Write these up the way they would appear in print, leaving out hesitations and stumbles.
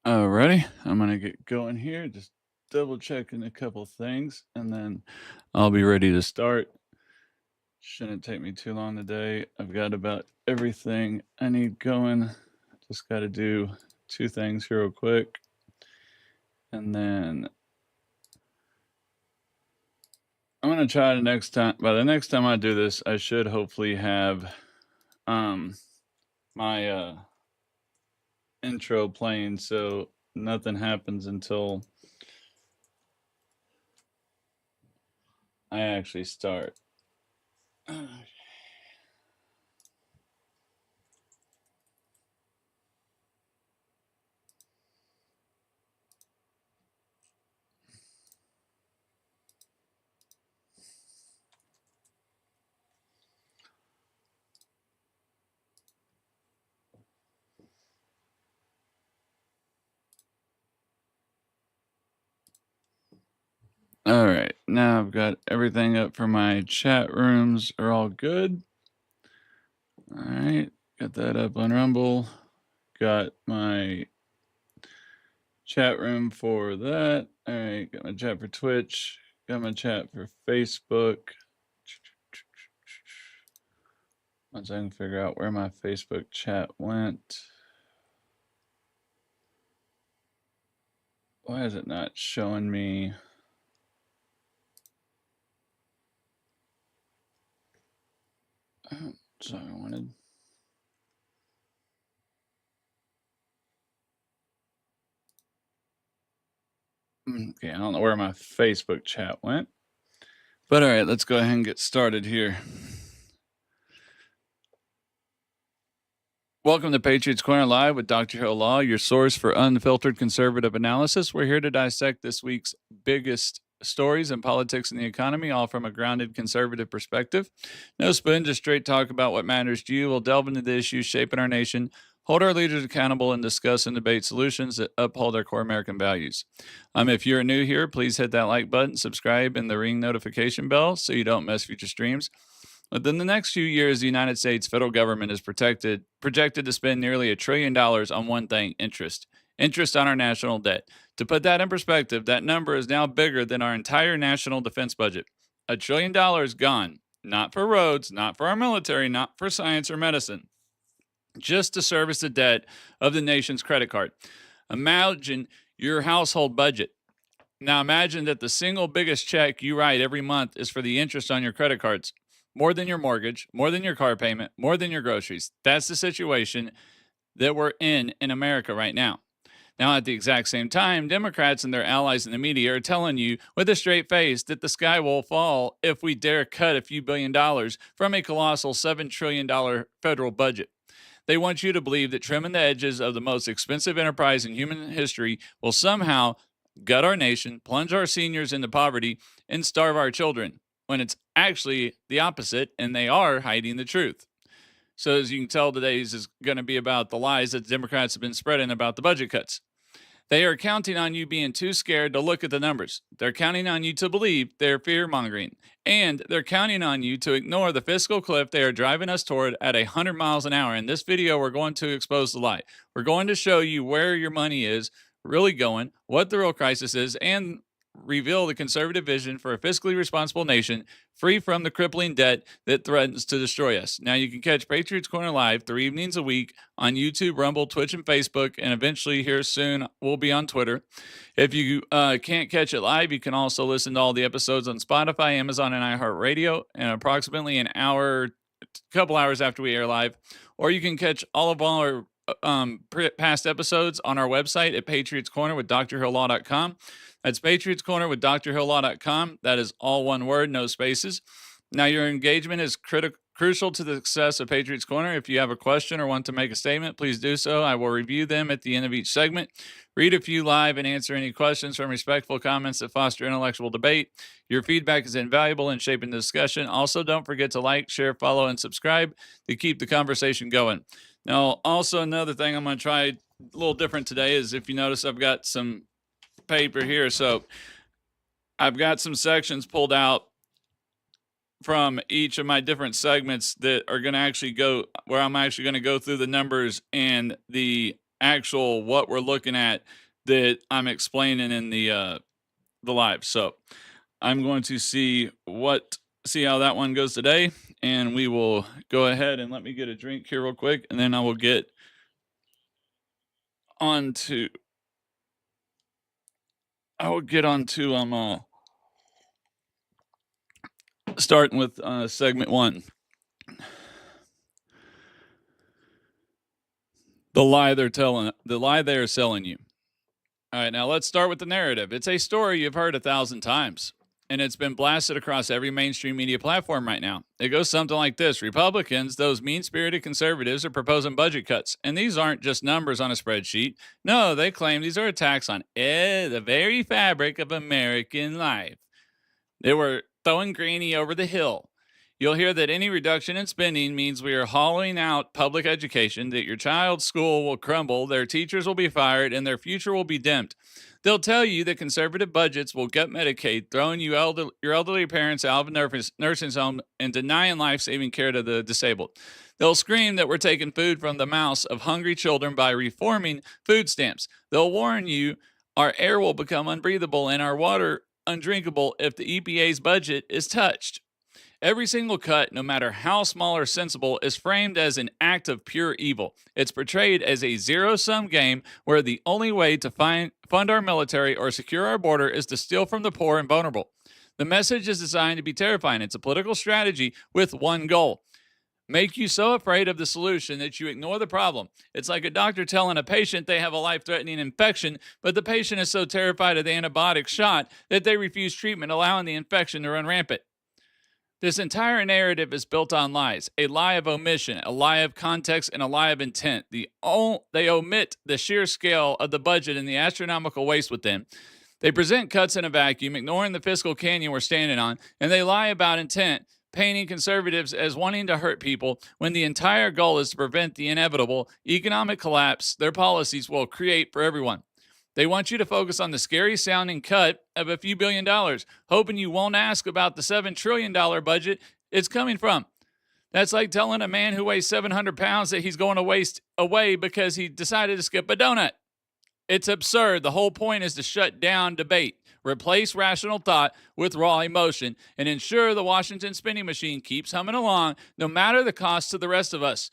Alrighty, I'm gonna get going here. Just double checking a couple things, and then I'll be ready to start. Shouldn't take me too long today. I've got about everything I need going. Just got to do two things here real quick, and then I'm gonna try the next time. By the next time I do this, I should hopefully have um my intro playing, so nothing happens until I actually start. All right, now I've got everything up for my chat rooms are all good. All right, got that up on Rumble. Got my chat room for that. All right, got my chat for Twitch. Got my chat for Facebook. Once I can figure out where my Facebook chat went. Why is it not showing me? Sorry, I wanted. Okay, I don't know where my Facebook chat went. But all right, let's go ahead and get started here. Welcome to Patriots Corner Live with Dr. Hill Law, your source for unfiltered conservative analysis. We're here to dissect this week's biggest stories in politics and the economy, all from a grounded conservative perspective. No spin, just straight talk about what matters to you. We'll delve into the issues shaping our nation, hold our leaders accountable, and discuss and debate solutions that uphold our core American values. If you're new here, please hit that like button, subscribe, and the ring notification bell so you don't miss future streams. Within the next few years, the United States federal government is projected to spend nearly $1 trillion on one thing: interest on our national debt. To put that in perspective, that number is now bigger than our entire national defense budget. $1 trillion gone, not for roads, not for our military, not for science or medicine, just to service the debt of the nation's credit card. Imagine your household budget. Now imagine that the single biggest check you write every month is for the interest on your credit cards. More than your mortgage, more than your car payment, more than your groceries. That's the situation that we're in America right now. Now, at the exact same time, Democrats and their allies in the media are telling you with a straight face that the sky will fall if we dare cut a few $1 billion from a colossal $7 trillion federal budget. They want you to believe that trimming the edges of the most expensive enterprise in human history will somehow gut our nation, plunge our seniors into poverty, and starve our children, when it's actually the opposite, and they are hiding the truth. So, as you can tell, today's is going to be about the lies that the Democrats have been spreading about the budget cuts. They are counting on you being too scared to look at the numbers. They're counting on you to believe they're fear mongering. And they're counting on you to ignore the fiscal cliff they are driving us toward at 100 miles an hour. In this video, we're going to expose the lie. We're going to show you where your money is really going, what the real crisis is, and reveal the conservative vision for a fiscally responsible nation free from the crippling debt that threatens to destroy us. Now, you can catch Patriots Corner Live 3 evenings a week on YouTube, Rumble, Twitch, and Facebook, and eventually here soon we'll be on Twitter. If you can't catch it live, you can also listen to all the episodes on Spotify, Amazon, and iHeartRadio, and approximately an hour, couple hours after we air live. Or you can catch all of our past episodes on our website at Patriots Corner with drhilllaw.com. That's Patriots Corner with drhilllaw.com. That is all one word, no spaces. Now, your engagement is crucial to the success of Patriots Corner. If you have a question or want to make a statement, please do so. I will review them at the end of each segment, read a few live, and answer any questions from respectful comments that foster intellectual debate. Your feedback is invaluable in shaping the discussion. Also, don't forget to like, share, follow, and subscribe to keep the conversation going. Now, also another thing I'm going to try a little different today is, if you notice, I've got some paper here. So I've got some sections pulled out from each of my different segments that are going to actually go where I'm actually going to go through the numbers and the actual what we're looking at that I'm explaining in the live. So I'm going to see how that one goes today, and we will go ahead and let me get a drink here real quick, and then I will get on to starting with segment one. The lie they are selling you. All right, now let's start with the narrative. It's a story you've heard 1,000 times, and it's been blasted across every mainstream media platform right now. It goes something like this: Republicans, those mean-spirited conservatives, are proposing budget cuts, and these aren't just numbers on a spreadsheet. No, they claim these are attacks on the very fabric of American life. They were throwing Granny over the hill. You'll hear that any reduction in spending means we are hollowing out public education, that your child's school will crumble, their teachers will be fired, and their future will be dimmed. They'll tell you that conservative budgets will gut Medicaid, throwing your elderly parents out of nursing home and denying life-saving care to the disabled. They'll scream that we're taking food from the mouths of hungry children by reforming food stamps. They'll warn you our air will become unbreathable and our water undrinkable if the EPA's budget is touched. Every single cut, no matter how small or sensible, is framed as an act of pure evil. It's portrayed as a zero-sum game where the only way to fund our military or secure our border is to steal from the poor and vulnerable. The message is designed to be terrifying. It's a political strategy with one goal: make you so afraid of the solution that you ignore the problem. It's like a doctor telling a patient they have a life-threatening infection, but the patient is so terrified of the antibiotic shot that they refuse treatment, allowing the infection to run rampant. This entire narrative is built on lies: a lie of omission, a lie of context, and a lie of intent. They omit the sheer scale of the budget and the astronomical waste within. They present cuts in a vacuum, ignoring the fiscal canyon we're standing on, and they lie about intent, painting conservatives as wanting to hurt people when the entire goal is to prevent the inevitable economic collapse their policies will create for everyone. They want you to focus on the scary sounding cut of a few $1 billion, hoping you won't ask about the $7 trillion budget it's coming from. That's like telling a man who weighs 700 pounds that he's going to waste away because he decided to skip a donut. It's absurd. The whole point is to shut down debate, replace rational thought with raw emotion, and ensure the Washington spending machine keeps humming along no matter the cost to the rest of us.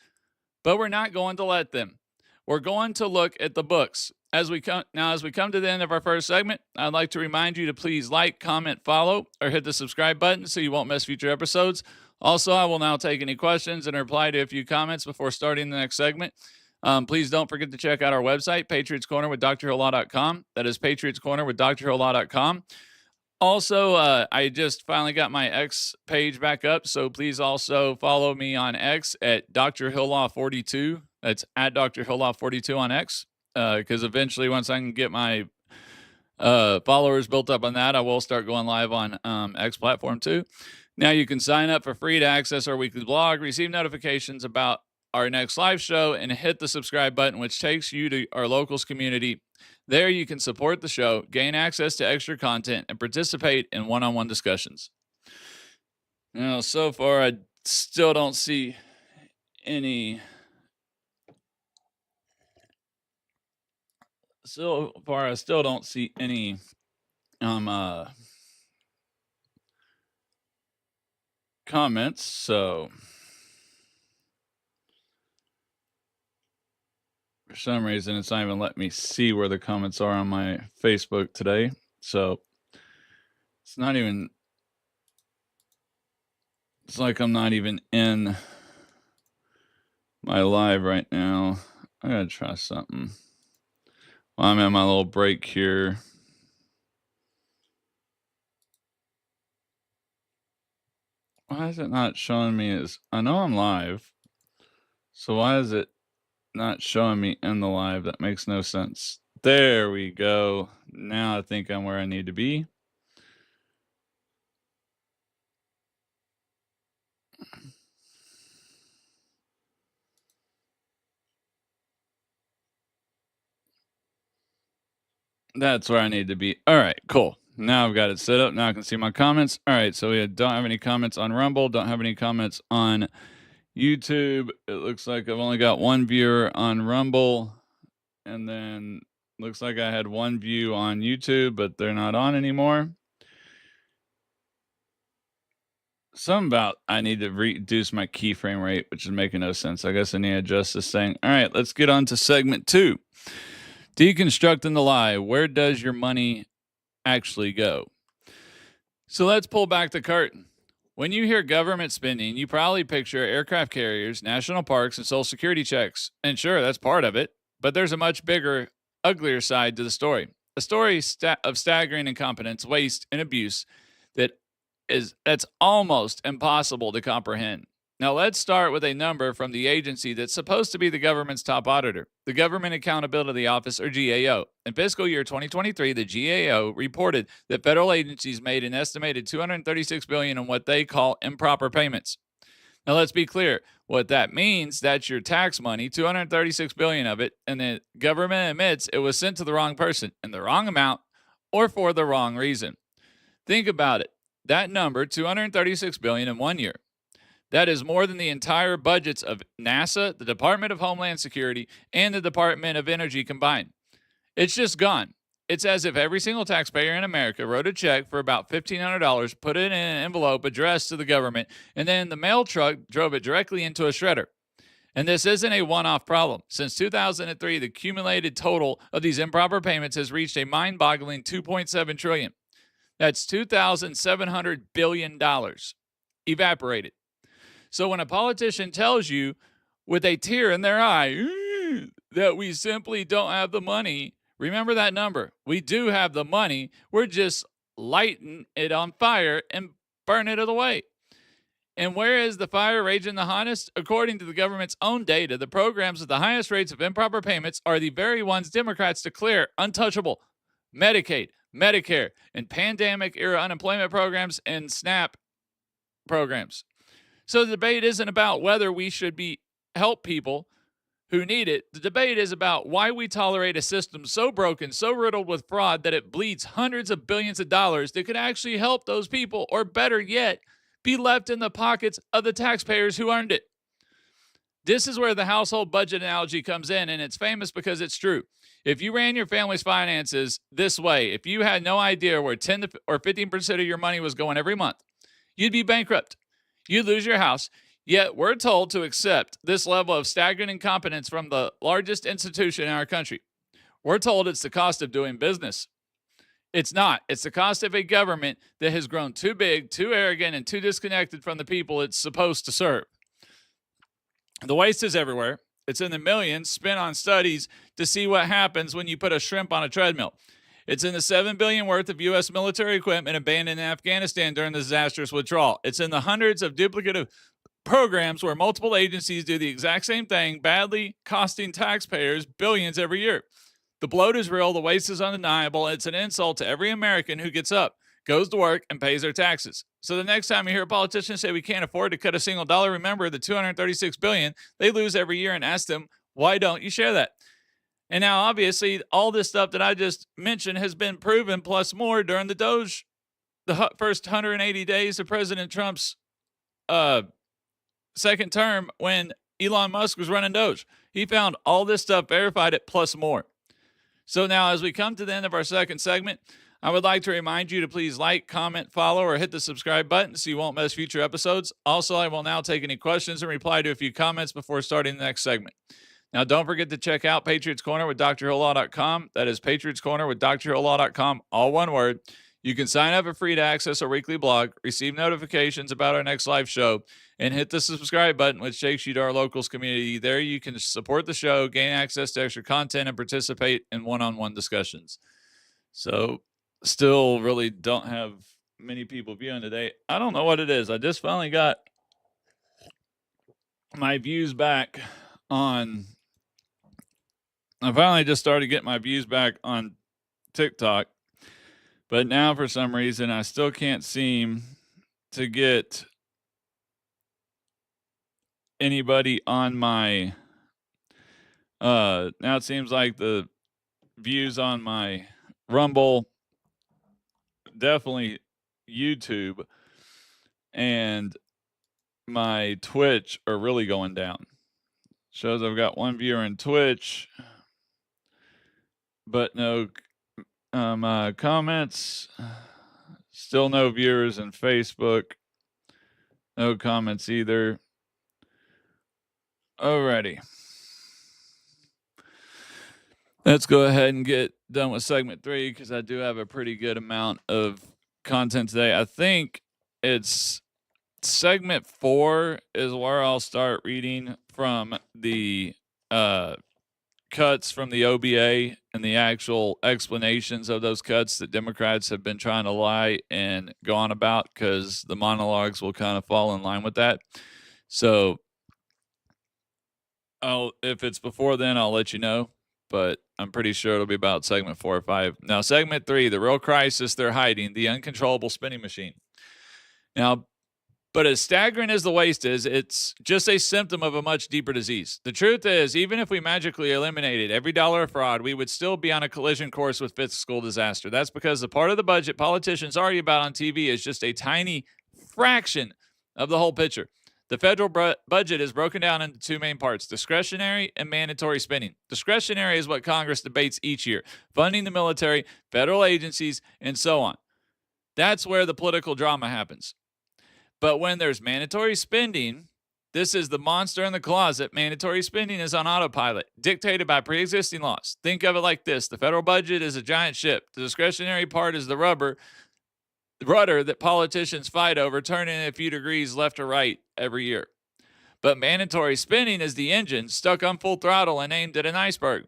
But we're not going to let them. We're going to look at the books. As we come to the end of our first segment, I'd like to remind you to please like, comment, follow, or hit the subscribe button so you won't miss future episodes. Also, I will now take any questions and reply to a few comments before starting the next segment. Please don't forget to check out our website, Patriots Corner with drhilllaw.com. That is Patriots Corner with drhilllaw.com. Also, I just finally got my X page back up, so please also follow me on X at Dr. Hillaw42. That's at Dr. Hillaw42 on X. Because eventually, once I can get my followers built up on that, I will start going live on X platform too. Now you can sign up for free to access our weekly blog, receive notifications about our next live show, and hit the subscribe button, which takes you to our locals community. There you can support the show, gain access to extra content, and participate in one-on-one discussions. Now, so far, I still don't see any... So far, I still don't see any comments. So for some reason, it's not even letting me see where the comments are on my Facebook today. So it's not even. It's like I'm not even in my live right now. I gotta try something. Well, I'm at my little break here. Why is it not showing me as... I know I'm live. So why is it not showing me in the live? That makes no sense. There we go. Now I think I'm where I need to be. That's where I need to be. All right, cool. Now I've got it set up. Now I can see my comments. All right, so we don't have any comments on Rumble. Don't have any comments on YouTube. It looks like I've only got one viewer on Rumble. And then looks like I had one view on YouTube, but they're not on anymore. Something about I need to reduce my keyframe rate, which is making no sense. I guess I need to adjust this thing. All right, let's get on to segment 2. Deconstructing the lie. Where does your money actually go? So let's pull back the curtain. When you hear government spending, you probably picture aircraft carriers, national parks, and Social Security checks. And sure, that's part of it. But there's a much bigger, uglier side to the story. A story of staggering incompetence, waste, and abuse that's almost impossible to comprehend. Now, let's start with a number from the agency that's supposed to be the government's top auditor, the Government Accountability Office, or GAO. In fiscal year 2023, the GAO reported that federal agencies made an estimated $236 billion in what they call improper payments. Now, let's be clear. What that means, that's your tax money, $236 billion of it, and the government admits it was sent to the wrong person in the wrong amount or for the wrong reason. Think about it. That number, $236 billion in 1 year, that is more than the entire budgets of NASA, the Department of Homeland Security, and the Department of Energy combined. It's just gone. It's as if every single taxpayer in America wrote a check for about $1,500, put it in an envelope addressed to the government, and then the mail truck drove it directly into a shredder. And this isn't a one-off problem. Since 2003, the cumulated total of these improper payments has reached a mind-boggling $2.7 trillion. That's $2,700 billion evaporated. So when a politician tells you with a tear in their eye that we simply don't have the money, remember that number. We do have the money. We're just lighting it on fire and burning it away. And where is the fire raging the hottest? According to the government's own data, the programs with the highest rates of improper payments are the very ones Democrats declare untouchable: Medicaid, Medicare, and pandemic-era unemployment programs and SNAP programs. So the debate isn't about whether we should help people who need it. The debate is about why we tolerate a system so broken, so riddled with fraud that it bleeds hundreds of billions of dollars that could actually help those people, or better yet, be left in the pockets of the taxpayers who earned it. This is where the household budget analogy comes in, and it's famous because it's true. If you ran your family's finances this way, if you had no idea where 10 or 15% of your money was going every month, you'd be bankrupt. You'd lose your house. Yet we're told to accept this level of staggering incompetence from the largest institution in our country. We're told it's the cost of doing business. It's not. It's the cost of a government that has grown too big, too arrogant, and too disconnected from the people it's supposed to serve. The waste is everywhere. It's in the millions spent on studies to see what happens when you put a shrimp on a treadmill. It's in the $7 billion worth of U.S. military equipment abandoned in Afghanistan during the disastrous withdrawal. It's in the hundreds of duplicative programs where multiple agencies do the exact same thing, badly costing taxpayers billions every year. The bloat is real. The waste is undeniable. It's an insult to every American who gets up, goes to work, and pays their taxes. So the next time you hear a politician say we can't afford to cut a single dollar, remember the $236 billion they lose every year, and ask them, why don't you share that? And now, obviously, all this stuff that I just mentioned has been proven plus more during the first 180 days of President Trump's second term when Elon Musk was running Doge. He found all this stuff, verified it, plus more. So now, as we come to the end of our second segment, I would like to remind you to please like, comment, follow, or hit the subscribe button so you won't miss future episodes. Also, I will now take any questions and reply to a few comments before starting the next segment. Now, don't forget to check out Patriots Corner with drhillalaw.com. That is Patriots Corner with drhillalaw.com, all one word. You can sign up for free to access our weekly blog, receive notifications about our next live show, and hit the subscribe button, which takes you to our locals community. There you can support the show, gain access to extra content, and participate in one-on-one discussions. So, still really don't have many people viewing today. I don't know what it is. I just finally got my views back on... I finally just started getting my views back on TikTok, but now for some reason I still can't seem to get anybody on my now it seems like the views on my Rumble, definitely YouTube, and my Twitch are really going down. Shows I've got one viewer in Twitch. but no comments. Still no viewers in Facebook. No comments either. Alrighty. Let's go ahead and get done with segment 3 because I do have a pretty good amount of content today. I think it's segment 4 is where I'll start reading from the cuts from the OBA and the actual explanations of those cuts that Democrats have been trying to lie and go on about, because the monologues will kind of fall in line with that. So if it's before then, I'll let you know, but I'm pretty sure it'll be about segment 4 or 5. Now, segment 3, the real crisis they're hiding, the uncontrollable spending machine. Now, but as staggering as the waste is, it's just a symptom of a much deeper disease. The truth is, even if we magically eliminated every dollar of fraud, we would still be on a collision course with fiscal disaster. That's because the part of the budget politicians argue about on TV is just a tiny fraction of the whole picture. The federal budget is broken down into 2 main parts: discretionary and mandatory spending. Discretionary is what Congress debates each year, funding the military, federal agencies, and so on. That's where the political drama happens. But when there's mandatory spending, this is the monster in the closet. Mandatory spending is on autopilot, dictated by pre-existing laws. Think of it like this: the federal budget is a giant ship. The discretionary part is the rudder that politicians fight over, turning a few degrees left or right every year. But mandatory spending is the engine stuck on full throttle and aimed at an iceberg.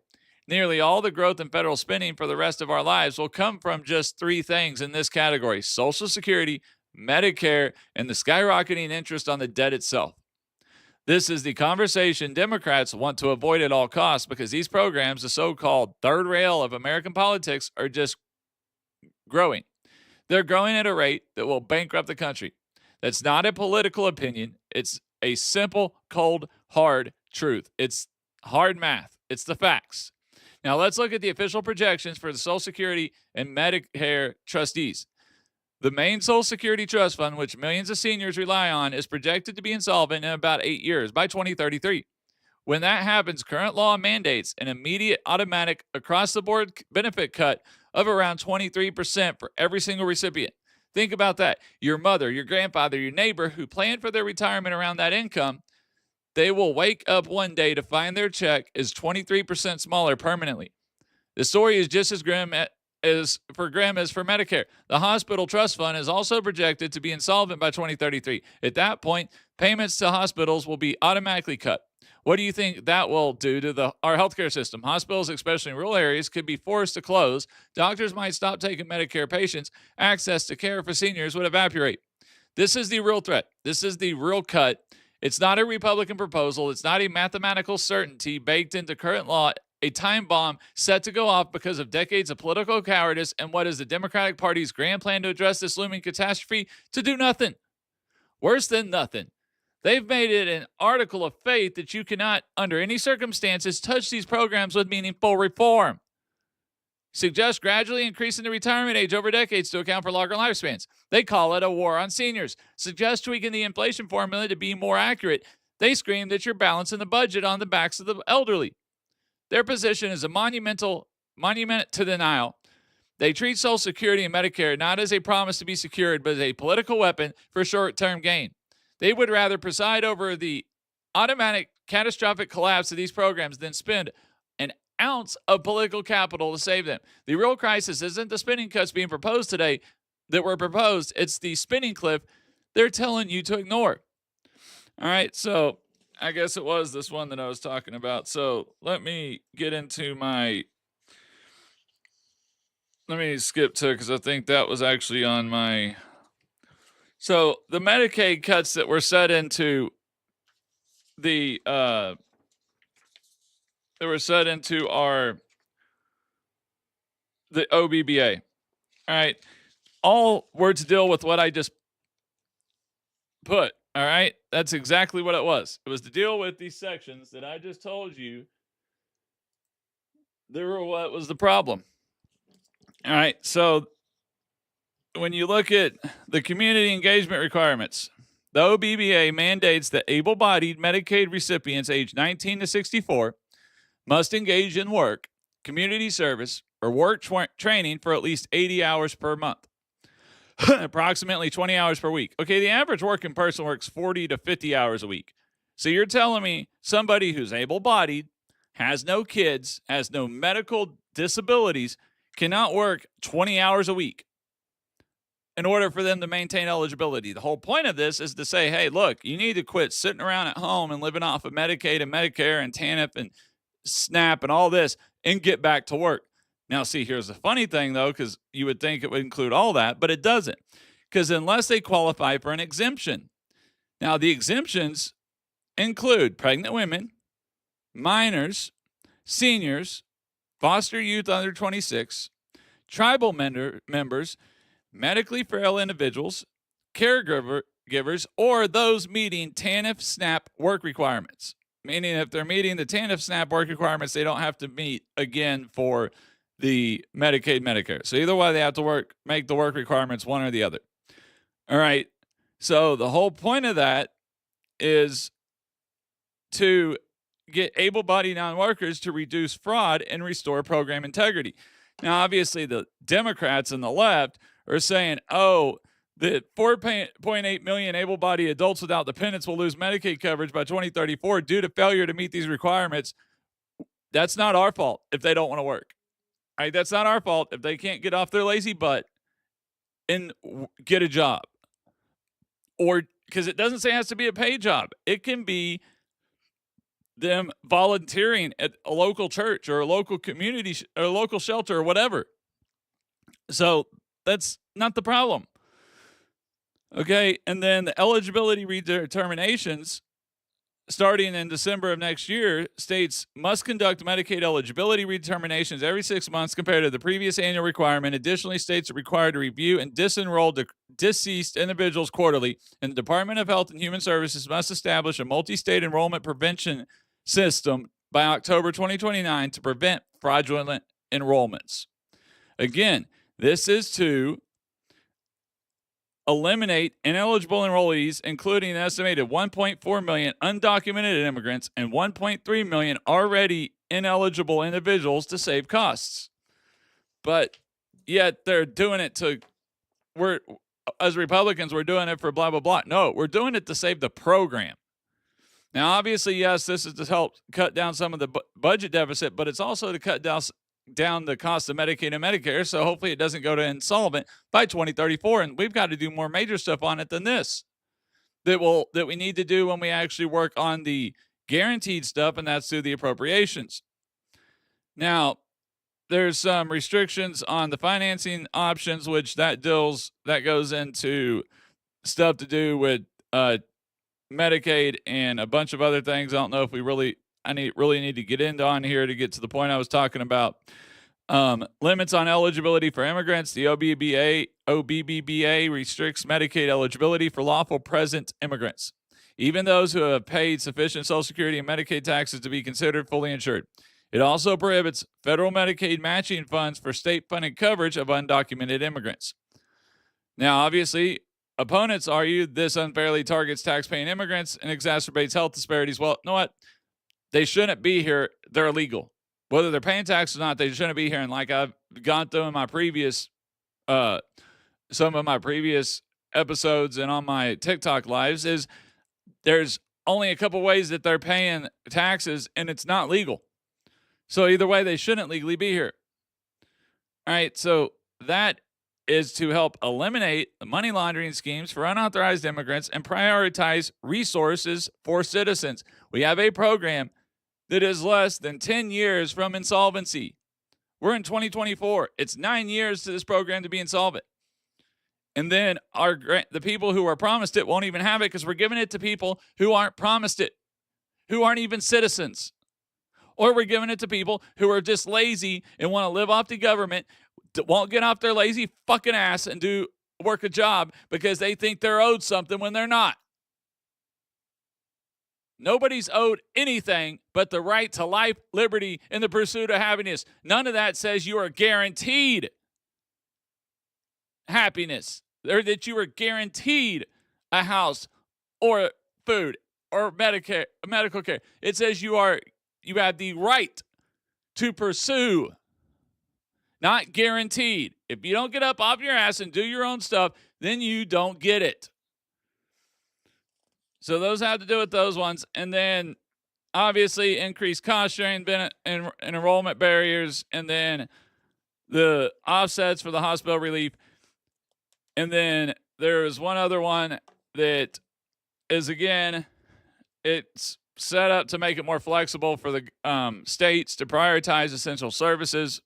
Nearly all the growth in federal spending for the rest of our lives will come from just 3 things in this category: Social Security, Medicare, and the skyrocketing interest on the debt itself. This is the conversation Democrats want to avoid at all costs, because these programs, the so-called third rail of American politics, are just growing. They're growing at a rate that will bankrupt the country. That's not a political opinion. It's a simple, cold, hard truth. It's hard math. It's the facts. Now let's look at the official projections for the Social Security and Medicare trustees. The main Social Security trust fund, which millions of seniors rely on, is projected to be insolvent in about 8 years, by 2033. When that happens, current law mandates an immediate, automatic, across-the-board benefit cut of around 23% for every single recipient. Think about that. Your mother, your grandfather, your neighbor who planned for their retirement around that income, they will wake up one day to find their check is 23% smaller permanently. The story is just as grim as for Medicare. The hospital trust fund is also projected to be insolvent by 2033. At that point, payments to hospitals will be automatically cut. What do you think that will do to our healthcare system? Hospitals, especially in rural areas, could be forced to close. Doctors might stop taking Medicare patients. Access to care for seniors would evaporate. This is the real threat. This is the real cut. It's not a Republican proposal. It's not a mathematical certainty baked into current law. A time bomb set to go off because of decades of political cowardice and what is the Democratic Party's grand plan to address this looming catastrophe? To do nothing. Worse than nothing. They've made it an article of faith that you cannot, under any circumstances, touch these programs with meaningful reform. Suggest gradually increasing the retirement age over decades to account for longer lifespans. They call it a war on seniors. Suggest tweaking the inflation formula to be more accurate. They scream that you're balancing the budget on the backs of the elderly. Their position is a monument to denial. They treat Social Security and Medicare not as a promise to be secured, but as a political weapon for short-term gain. They would rather preside over the automatic catastrophic collapse of these programs than spend an ounce of political capital to save them. The real crisis isn't the spending cuts being proposed today that were proposed. It's the spending cliff they're telling you to ignore. All right, so I guess it was this one that I was talking about. So let me get into let me skip to, because I think that was actually on my. So the Medicaid cuts that were set into the the OBBA. All right, all were to deal with what I just put. All right, that's exactly what it was. It was to deal with these sections that I just told you. What was the problem? All right, so when you look at the community engagement requirements, the OBBA mandates that able-bodied Medicaid recipients aged 19 to 64 must engage in work, community service, or work training for at least 80 hours per month, approximately 20 hours per week. Okay, the average working person works 40 to 50 hours a week. So you're telling me somebody who's able-bodied, has no kids, has no medical disabilities, cannot work 20 hours a week in order for them to maintain eligibility. The whole point of this is to say, hey, look, you need to quit sitting around at home and living off of Medicaid and Medicare and TANF and SNAP and all this and get back to work. Now, see, here's the funny thing, though, because you would think it would include all that, but it doesn't, because unless they qualify for an exemption. Now, the exemptions include pregnant women, minors, seniors, foster youth under 26, tribal members, medically frail individuals, caregivers, or those meeting TANF SNAP work requirements. Meaning if they're meeting the TANF SNAP work requirements, they don't have to meet again for the Medicaid, Medicare. So either way, they have to make the work requirements, one or the other. All right. So the whole point of that is to get able-bodied non-workers to reduce fraud and restore program integrity. Now, obviously, the Democrats and the left are saying, oh, the 4.8 million able-bodied adults without dependents will lose Medicaid coverage by 2034 due to failure to meet these requirements. That's not our fault if they don't want to work. All right, that's not our fault if they can't get off their lazy butt and get a job. Or because it doesn't say it has to be a paid job. It can be them volunteering at a local church or a local community or a local shelter or whatever. So that's not the problem. Okay, and then the eligibility redeterminations starting in December of next year, states must conduct Medicaid eligibility redeterminations every 6 months compared to the previous annual requirement. Additionally, states are required to review and disenroll deceased individuals quarterly, and the Department of Health and Human Services must establish a multi-state enrollment prevention system by October 2029 to prevent fraudulent enrollments. Again, this is to eliminate ineligible enrollees, including an estimated 1.4 million undocumented immigrants and 1.3 million already ineligible individuals to save costs. But yet they're doing it as Republicans, we're doing it for blah, blah, blah. No, we're doing it to save the program. Now, obviously, yes, this is to help cut down some of the budget deficit, but it's also to cut down the cost of Medicaid and Medicare, so hopefully it doesn't go to insolvent by 2034. And we've got to do more major stuff on it than this that we need to do when we actually work on the guaranteed stuff, and that's through the appropriations. Now, there's some restrictions on the financing options, which that goes into stuff to do with Medicaid and a bunch of other things. I don't know if we really need to get into on here to get to the point I was talking about. Limits on eligibility for immigrants. The OBBBA restricts Medicaid eligibility for lawful present immigrants, even those who have paid sufficient Social Security and Medicaid taxes to be considered fully insured. It also prohibits federal Medicaid matching funds for state-funded coverage of undocumented immigrants. Now, obviously, opponents argue this unfairly targets tax-paying immigrants and exacerbates health disparities. Well, you know what? They shouldn't be here. They're illegal. Whether they're paying taxes or not, they shouldn't be here. And like I've gone through in my previous, some of my previous episodes and on my TikTok lives, is there's only a couple ways that they're paying taxes, and it's not legal. So either way, they shouldn't legally be here. All right, so that is to help eliminate the money laundering schemes for unauthorized immigrants and prioritize resources for citizens. We have a program that is less than 10 years from insolvency. We're in 2024. It's 9 years to this program to be insolvent. And then the people who are promised it won't even have it because we're giving it to people who aren't promised it, who aren't even citizens. Or we're giving it to people who are just lazy and want to live off the government, won't get off their lazy fucking ass and work a job because they think they're owed something when they're not. Nobody's owed anything but the right to life, liberty, and the pursuit of happiness. None of that says you are guaranteed happiness or that you are guaranteed a house or food or medical care. It says you have the right to pursue, not guaranteed. If you don't get up off your ass and do your own stuff, then you don't get it. So those have to do with those ones. And then obviously increased cost sharing and enrollment barriers, and then the offsets for the hospital relief. And then there's one other one that is, again, it's set up to make it more flexible for the states to prioritize essential services.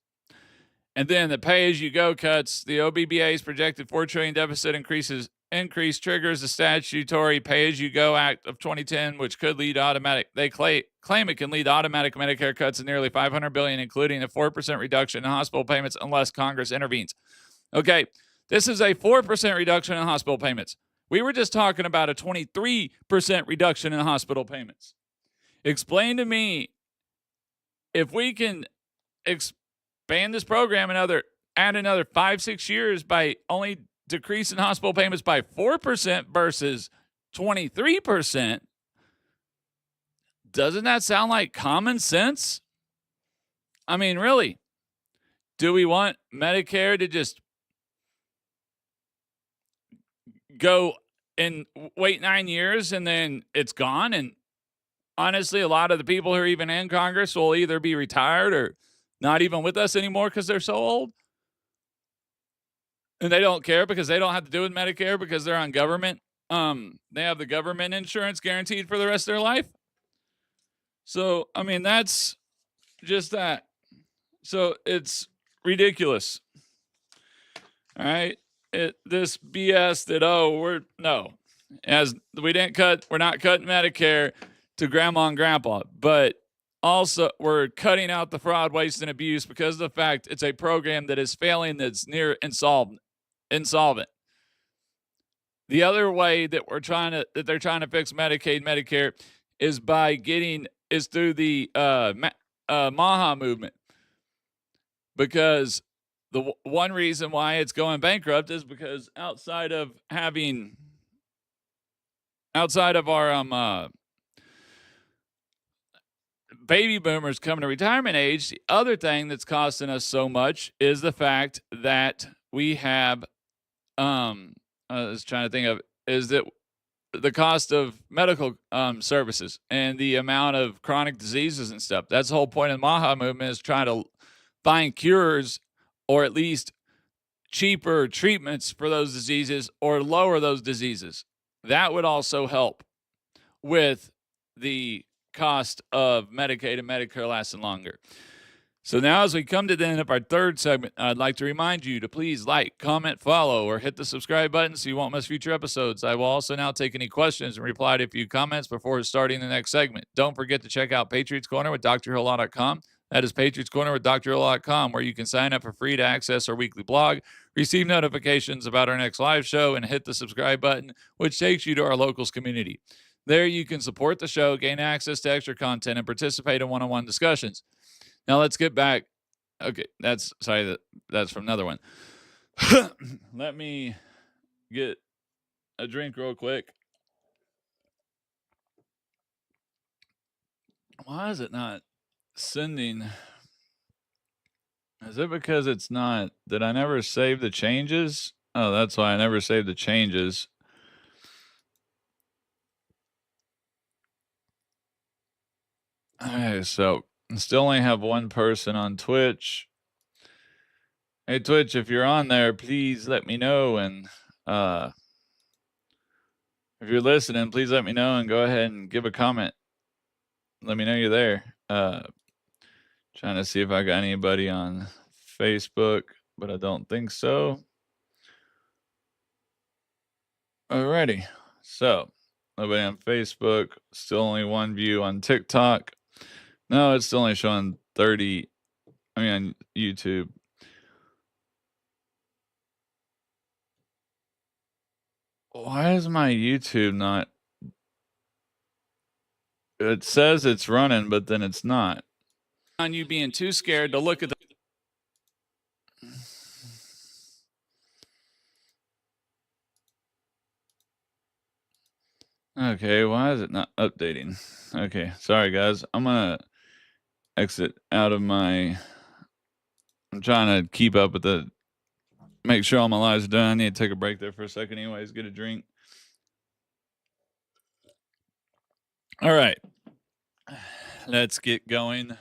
And then the pay-as-you-go cuts, the OBBA's projected $4 trillion deficit increase triggers the statutory Pay-as-you-go Act of 2010, which could lead automatic. They claim it can lead to automatic Medicare cuts of nearly $500 billion, including a 4% reduction in hospital payments unless Congress intervenes. Okay, this is a 4% reduction in hospital payments. We were just talking about a 23% reduction in hospital payments. Explain to me, if we can expand this program add another 5-6 years by only decreasing hospital payments by 4% versus 23%, doesn't that sound like common sense? I mean, really, do we want Medicare to just go and wait 9 years and then it's gone? And honestly, a lot of the people who are even in Congress will either be retired or not even with us anymore because they're so old. And they don't care because they don't have to do with Medicare because they're on government. They have the government insurance guaranteed for the rest of their life. So, I mean, that's just that. So it's ridiculous. All right. This BS that, we're not cutting Medicare to grandma and grandpa, but also we're cutting out the fraud, waste, and abuse because of the fact it's a program that is failing, that's near insolvent. The other way that they're trying to fix Medicaid, Medicare is through the MAHA movement, because the one reason why it's going bankrupt is because outside of our baby boomers coming to retirement age, the other thing that's costing us so much is the fact that we have I was trying to think of, is that the cost of medical services and the amount of chronic diseases and stuff. That's the whole point of the MAHA movement, is trying to find cures or at least cheaper treatments for those diseases or lower those diseases. That would also help with the cost of Medicaid and Medicare lasting longer. So now, as we come to the end of our third segment, I'd like to remind you to please like, comment, follow, or hit the subscribe button so you won't miss future episodes. I will also now take any questions and reply to a few comments before starting the next segment. Don't forget to check out Patriots Corner with drhillelaw.com. That is Patriots Corner with drhillelaw.com, where you can sign up for free to access our weekly blog, receive notifications about our next live show, and hit the subscribe button, which takes you to our locals community. There you can support the show, gain access to extra content, and participate in one-on-one discussions. Now let's get back. Okay, that's from another one. Let me get a drink real quick. Why is it not sending? Is it because it's not? Did I never save the changes? Oh, that's why I never saved the changes. Okay, so I still only have one person on Twitch. Hey, Twitch, if you're on there, please let me know. And if you're listening, please let me know and go ahead and give a comment. Let me know you're there. Trying to see if I got anybody on Facebook, but I don't think so. Alrighty. So, nobody on Facebook. Still only one view on TikTok. No, it's still only showing 30. On YouTube. Why is my YouTube not? It says it's running, but then it's not. On you being too scared to look at the. Okay, why is it not updating? Okay, sorry guys. I'm gonna exit out of my. I'm trying to keep up with the. Make sure all my lives are done. I need to take a break there for a second, anyways. Get a drink. All right. Let's get going. I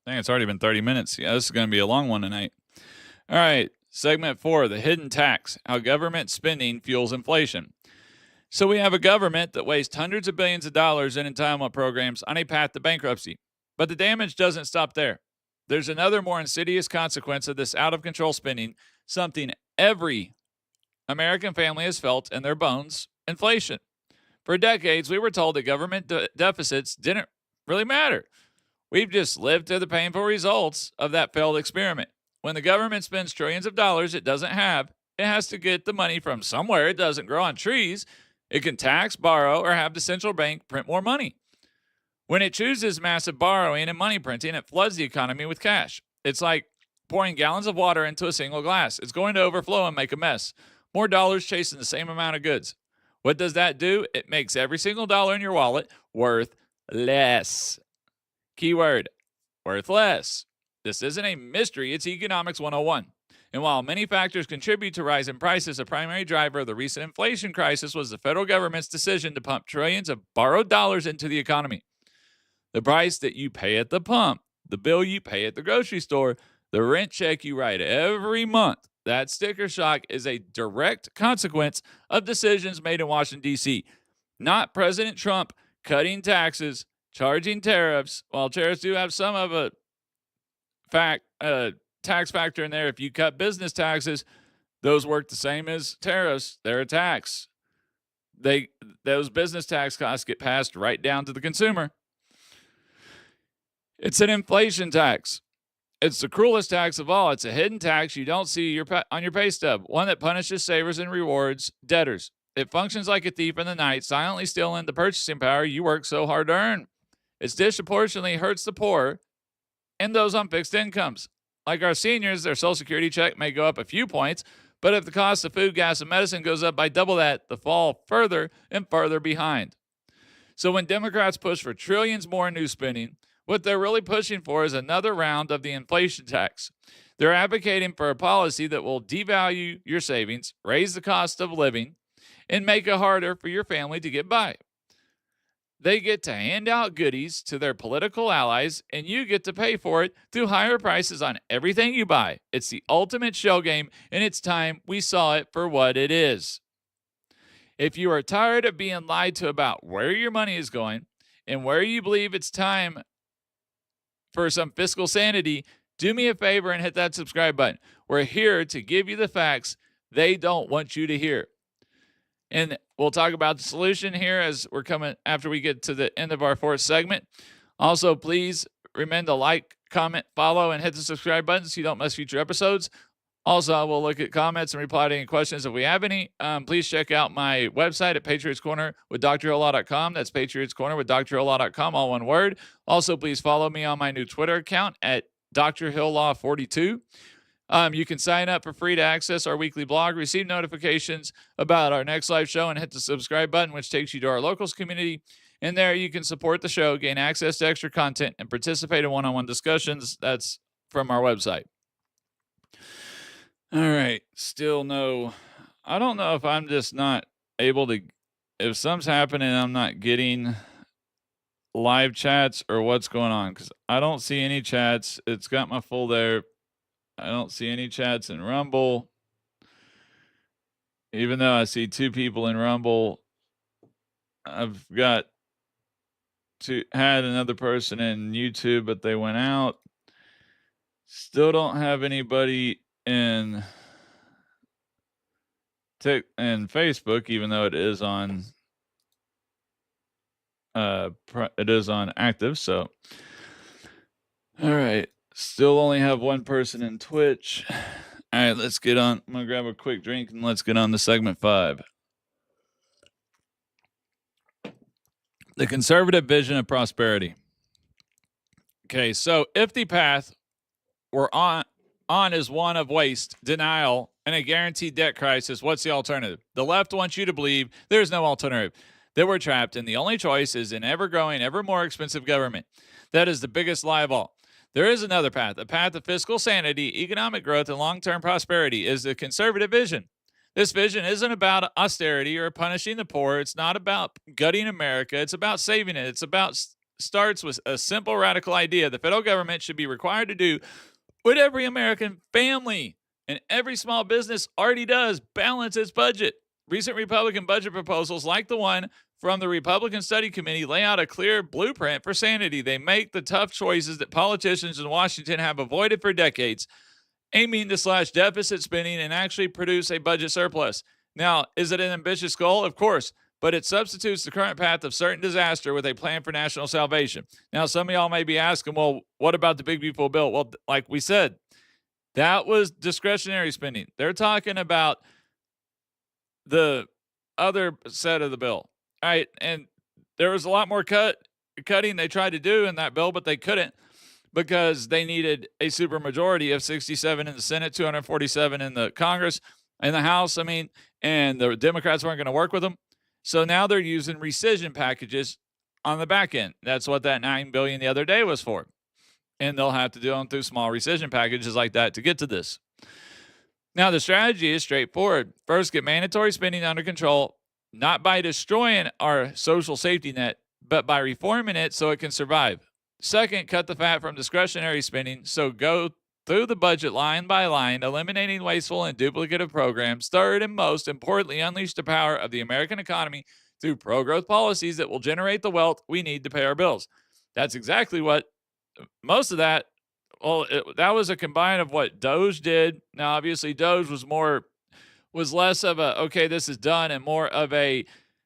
think it's already been 30 minutes. Yeah, this is going to be a long one tonight. All right. Segment 4, the hidden tax, how government spending fuels inflation. So we have a government that wastes hundreds of billions of dollars in entitlement programs on a path to bankruptcy. But the damage doesn't stop there. There's another more insidious consequence of this out-of-control spending, something every American family has felt in their bones: inflation. For decades, we were told that government deficits didn't really matter. We've just lived through the painful results of that failed experiment. When the government spends trillions of dollars it doesn't have, it has to get the money from somewhere. It doesn't grow on trees. It can tax, borrow, or have the central bank print more money. When it chooses massive borrowing and money printing, it floods the economy with cash. It's like pouring gallons of water into a single glass. It's going to overflow and make a mess. More dollars chasing the same amount of goods. What does that do? It makes every single dollar in your wallet worth less. Keyword, worth less. This isn't a mystery, it's Economics 101. And while many factors contribute to rise in prices, a primary driver of the recent inflation crisis was the federal government's decision to pump trillions of borrowed dollars into the economy. The price that you pay at the pump, the bill you pay at the grocery store, the rent check you write every month, that sticker shock is a direct consequence of decisions made in Washington, D.C., not President Trump cutting taxes, charging tariffs. While tariffs do have some of a tax factor in there, if you cut business taxes, those work the same as tariffs. They're a tax. Those business tax costs get passed right down to the consumer. It's an inflation tax. It's the cruelest tax of all. It's a hidden tax you don't see on your pay stub, one that punishes savers and rewards debtors. It functions like a thief in the night, silently stealing the purchasing power you work so hard to earn. It disproportionately hurts the poor and those on fixed incomes. Like our seniors, their Social Security check may go up a few points, but if the cost of food, gas, and medicine goes up by double that, they fall further and further behind. So when Democrats push for trillions more in new spending, what they're really pushing for is another round of the inflation tax. They're advocating for a policy that will devalue your savings, raise the cost of living, and make it harder for your family to get by. They get to hand out goodies to their political allies, and you get to pay for it through higher prices on everything you buy. It's the ultimate shell game, and it's time we saw it for what it is. If you are tired of being lied to about where your money is going and where you believe it's time for some fiscal sanity, do me a favor and hit that subscribe button. We're here to give you the facts they don't want you to hear. And we'll talk about the solution here as we're coming after we get to the end of our fourth segment. Also, please remember to like, comment, follow, and hit the subscribe button so you don't miss future episodes. Also, I will look at comments and reply to any questions if we have any. Please check out my website at Patriots Corner with drhilllaw.com. That's Patriots Corner with drhilllaw.com, all one word. Also, please follow me on my new Twitter account at drhilllaw42. You can sign up for free to access our weekly blog, receive notifications about our next live show, and hit the subscribe button, which takes you to our locals community. In there, you can support the show, gain access to extra content, and participate in one-on-one discussions. That's from our website. All right. Still no. I don't know if I'm just not able to. If something's happening, I'm not getting live chats or what's going on, because I don't see any chats. It's got my full there. I don't see any chats in Rumble. Even though I see 2 people in Rumble, I've got had another person in YouTube, but they went out. Still don't have anybody in Facebook, even though it is on active. So, all right, still only have one person in Twitch. All right, let's get on. I'm gonna grab a quick drink and let's get on to segment 5. The conservative vision of prosperity. Okay, so if the path we're on is one of waste, denial, and a guaranteed debt crisis, what's the alternative? The left wants you to believe there's no alternative, that we're trapped, and the only choice is an ever-growing, ever more expensive government. That is the biggest lie of all. There is another path. A path of fiscal sanity, economic growth, and long-term prosperity is the conservative vision. This vision isn't about austerity or punishing the poor. It's not about gutting America. It's about saving it. It's about starts with a simple radical idea. The federal government should be required to do what every American family and every small business already does: balance its budget. Recent Republican budget proposals, like the one from the Republican Study Committee, lay out a clear blueprint for sanity. They make the tough choices that politicians in Washington have avoided for decades, aiming to slash deficit spending and actually produce a budget surplus. Now, is it an ambitious goal? Of course, but it substitutes the current path of certain disaster with a plan for national salvation. Now, some of y'all may be asking, well, what about the big beautiful bill? Well, like we said, that was discretionary spending. They're talking about the other set of the bill. All right. And there was a lot more cutting they tried to do in that bill, but they couldn't because they needed a supermajority of 67 in the Senate, 247 in the Congress, in the House. And the Democrats weren't going to work with them. So now they're using rescission packages on the back end. That's what that $9 billion the other day was for. And they'll have to do them through small rescission packages like that to get to this. Now, the strategy is straightforward. First, get mandatory spending under control, not by destroying our social safety net, but by reforming it so it can survive. Second, cut the fat from discretionary spending, so go through the budget line by line, eliminating wasteful and duplicative programs. Third, and most importantly, unleash the power of the American economy through pro-growth policies that will generate the wealth we need to pay our bills. That's exactly what most of that. Well, that was a combine of what DOGE did. Now, obviously, DOGE was less of a, okay, this is done, and more of a,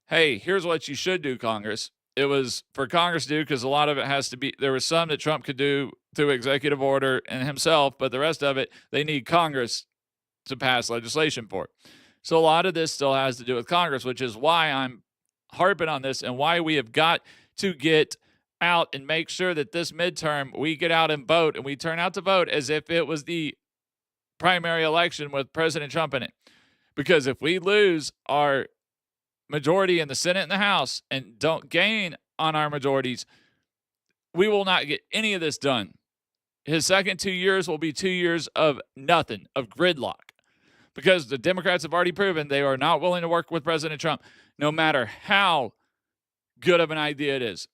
hey, here's what you should do, Congress. It was for Congress to do because a lot of it has to be, there was some that Trump could do through executive order and himself, but the rest of it, they need Congress to pass legislation for. So a lot of this still has to do with Congress, which is why I'm harping on this and why we have got to get out and make sure that this midterm we get out and vote, and we turn out to vote as if it was the primary election with President Trump in it. Because if we lose our majority in the Senate and the House and don't gain on our majorities, we will not get any of this done. His second 2 years will be 2 years of nothing, of gridlock, because the Democrats have already proven they are not willing to work with President Trump, no matter how good of an idea it is.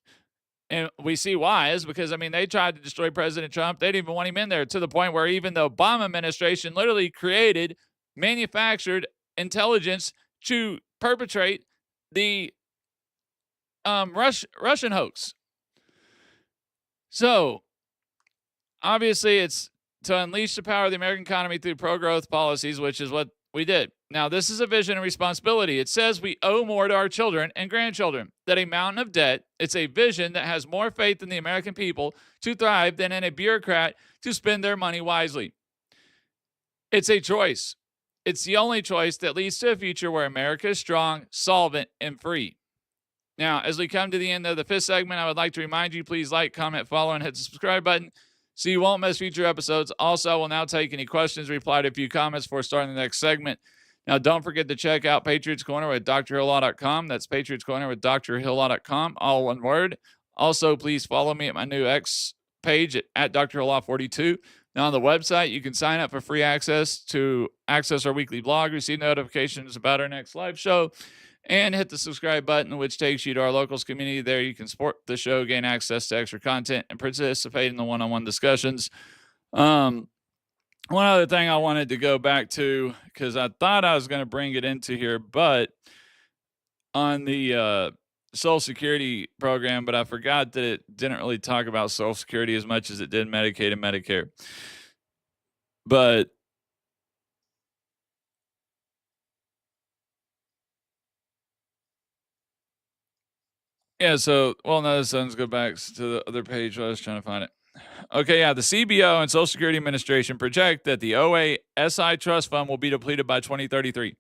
And we see why is because, they tried to destroy President Trump. They didn't even want him in there, to the point where even the Obama administration literally created, manufactured intelligence to perpetrate the Russian hoax. So, obviously, it's to unleash the power of the American economy through pro-growth policies, which is what we did. Now, this is a vision and responsibility. It says we owe more to our children and grandchildren, that a mountain of debt. It's a vision that has more faith in the American people to thrive than in a bureaucrat to spend their money wisely. It's a choice. It's the only choice that leads to a future where America is strong, solvent, and free. Now, as we come to the end of the fifth segment, I would like to remind you, please like, comment, follow, and hit the subscribe button so you won't miss future episodes. Also, I will now take any questions, reply to a few comments before starting the next segment. Now, don't forget to check out Patriots Corner with drhilllaw.com. That's Patriots Corner with drhilllaw.com, all one word. Also, please follow me at my new X page at drhilllaw42. Now, on the website, you can sign up for free access to access our weekly blog, receive notifications about our next live show, and hit the subscribe button, which takes you to our locals community. There you can support the show, gain access to extra content, and participate in the one-on-one discussions. One other thing I wanted to go back to, because I thought I was going to bring it into here, but on the Social Security program, but I forgot that it didn't really talk about Social Security as much as it did Medicaid and Medicare. But yeah, so, well, no, let's go back to the other page. I was trying to find it. Okay, yeah, the CBO and Social Security Administration project that the OASI Trust Fund will be depleted by 2033.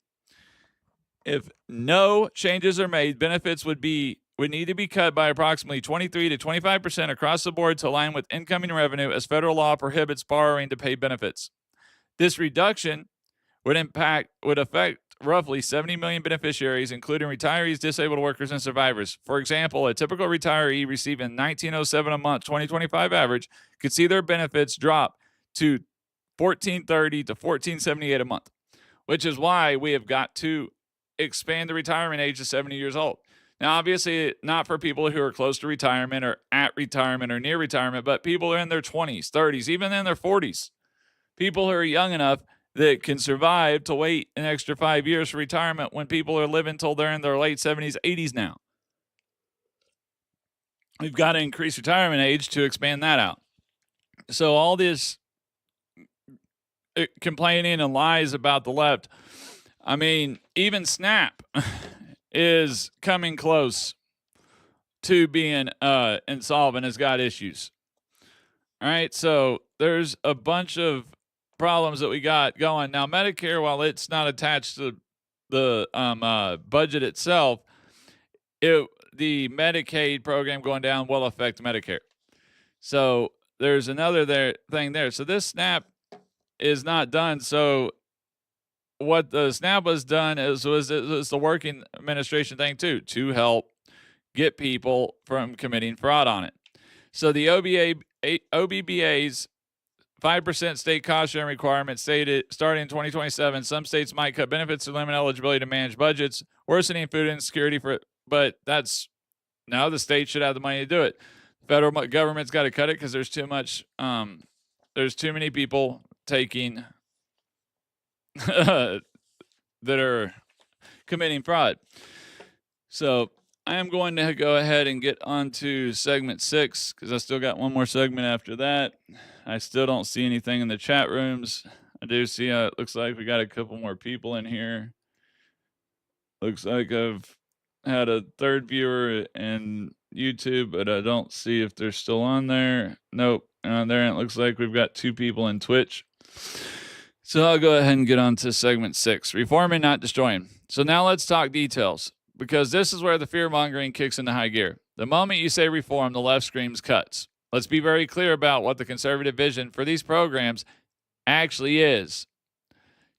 If no changes are made, benefits would need to be cut by approximately 23 to 25% across the board to align with incoming revenue, as federal law prohibits borrowing to pay benefits. This reduction would affect roughly 70 million beneficiaries, including retirees, disabled workers, and survivors. For example, a typical retiree receiving $19.07 a month 2025 average could see their benefits drop to $14.30 to $14.78 a month, which is why we have got to expand the retirement age to 70 years old. Now, obviously, not for people who are close to retirement or at retirement or near retirement, but people who are in their 20s, 30s, even in their 40s. People who are young enough that can survive to wait an extra 5 years for retirement when people are living till they're in their late 70s, 80s now. We've got to increase retirement age to expand that out. So all this complaining and lies about the left, I mean, even SNAP is coming close to being insolvent, has got issues. All right, so there's a bunch of problems that we got going. Now, Medicare, while it's not attached to the budget itself, the Medicaid program going down will affect Medicare. So there's another thing there. So this SNAP is not done. So what the SNAP was done was the working administration thing too, to help get people from committing fraud on it. So the OBBA's 5% state cost sharing requirement stated starting in 2027, some states might cut benefits to limit eligibility to manage budgets, worsening food insecurity but that's now the state should have the money to do it. The federal government's got to cut it because there's too much, there's too many people taking that are committing fraud. So I am going to go ahead and get on to segment 6 because I still got one more segment after that. I still don't see anything in the chat rooms. I do see it looks like we got a couple more people in here. Looks like I've had a third viewer in YouTube, but I don't see if they're still on there. Nope. There it looks like we've got 2 people in Twitch. So I'll go ahead and get on to segment 6, reforming, not destroying. So now let's talk details, because this is where the fear-mongering kicks into high gear. The moment you say reform, the left screams cuts. Let's be very clear about what the conservative vision for these programs actually is.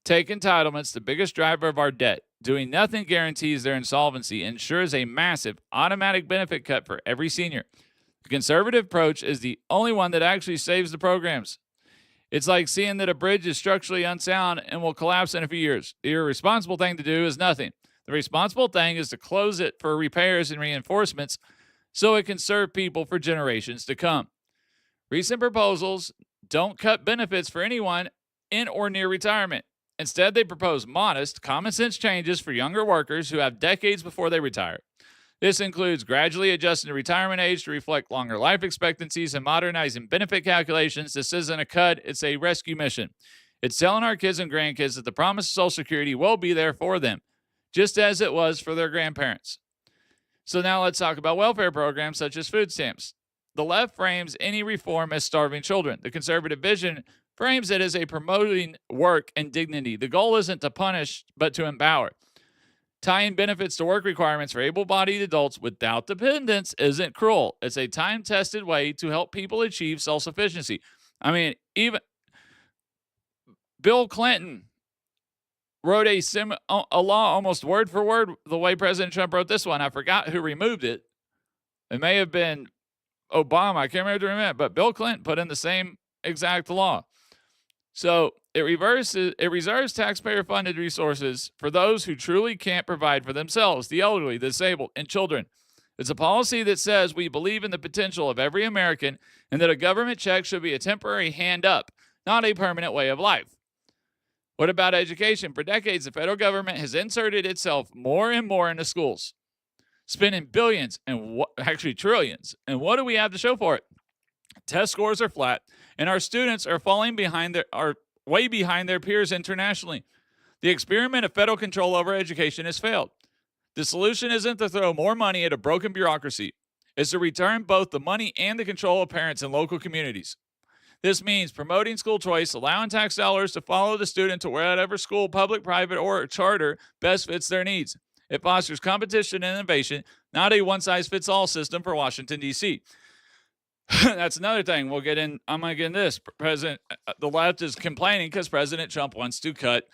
Take entitlements, the biggest driver of our debt. Doing nothing guarantees their insolvency, ensures a massive automatic benefit cut for every senior. The conservative approach is the only one that actually saves the programs. It's like seeing that a bridge is structurally unsound and will collapse in a few years. The irresponsible thing to do is nothing. The responsible thing is to close it for repairs and reinforcements so it can serve people for generations to come. Recent proposals don't cut benefits for anyone in or near retirement. Instead, they propose modest, common-sense changes for younger workers who have decades before they retire. This includes gradually adjusting the retirement age to reflect longer life expectancies and modernizing benefit calculations. This isn't a cut, it's a rescue mission. It's telling our kids and grandkids that the promise of Social Security will be there for them, just as it was for their grandparents. So now let's talk about welfare programs such as food stamps. The left frames any reform as starving children. The conservative vision frames it as a promoting work and dignity. The goal isn't to punish, but to empower. Tying benefits to work requirements for able-bodied adults without dependents isn't cruel. It's a time-tested way to help people achieve self-sufficiency. I mean, even Bill Clinton wrote a law almost word for word the way President Trump wrote this one. I forgot who removed it. It may have been Obama. I can't remember who removed it, but Bill Clinton put in the same exact law. So it reserves taxpayer-funded resources for those who truly can't provide for themselves, the elderly, the disabled, and children. It's a policy that says we believe in the potential of every American and that a government check should be a temporary hand up, not a permanent way of life. What about education? For decades, the federal government has inserted itself more and more into schools, spending billions and actually trillions. And what do we have to show for it? Test scores are flat, and our students are falling behind way behind their peers internationally. The experiment of federal control over education has failed. The solution isn't to throw more money at a broken bureaucracy. It's to return both the money and the control of parents and local communities. This means promoting school choice, allowing tax dollars to follow the student to whatever school, public, private, or charter, best fits their needs. It fosters competition and innovation, not a one-size-fits-all system for Washington, D.C. That's another thing we'll get in. I'm going to get in this. The left is complaining because President Trump wants to cut